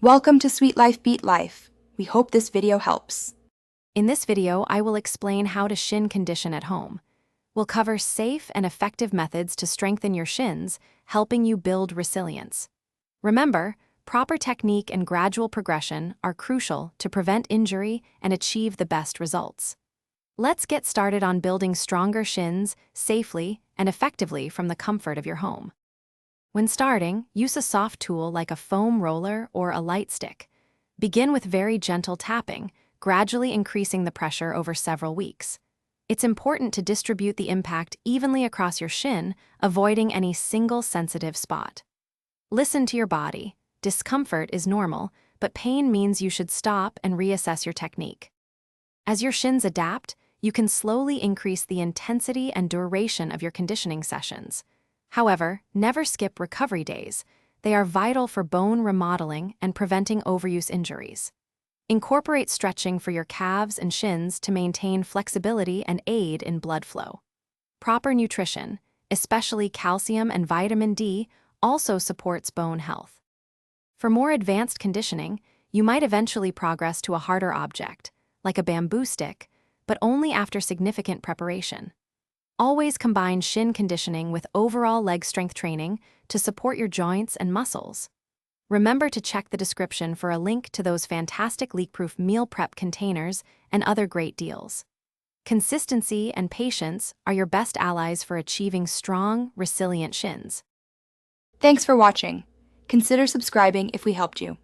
Welcome to Sweet Life Beat Life. We hope this video helps. In this video, I will explain how to shin condition at home. We'll cover safe and effective methods to strengthen your shins, helping you build resilience. Remember, proper technique and gradual progression are crucial to prevent injury and achieve the best results. Let's get started on building stronger shins safely and effectively from the comfort of your home. When starting, use a soft tool like a foam roller or a light stick. Begin with very gentle tapping, gradually increasing the pressure over several weeks. It's important to distribute the impact evenly across your shin, avoiding any single sensitive spot. Listen to your body. Discomfort is normal, but pain means you should stop and reassess your technique. As your shins adapt, you can slowly increase the intensity and duration of your conditioning sessions. However, never skip recovery days. They are vital for bone remodeling and preventing overuse injuries. Incorporate stretching for your calves and shins to maintain flexibility and aid in blood flow. Proper nutrition, especially calcium and vitamin D, also supports bone health. For more advanced conditioning, you might eventually progress to a harder object, like a bamboo stick, but only after significant preparation. Always combine shin conditioning with overall leg strength training to support your joints and muscles. Remember to check the description for a link to those fantastic leak-proof meal prep containers and other great deals. Consistency and patience are your best allies for achieving strong, resilient shins. Thanks for watching. Consider subscribing if we helped you.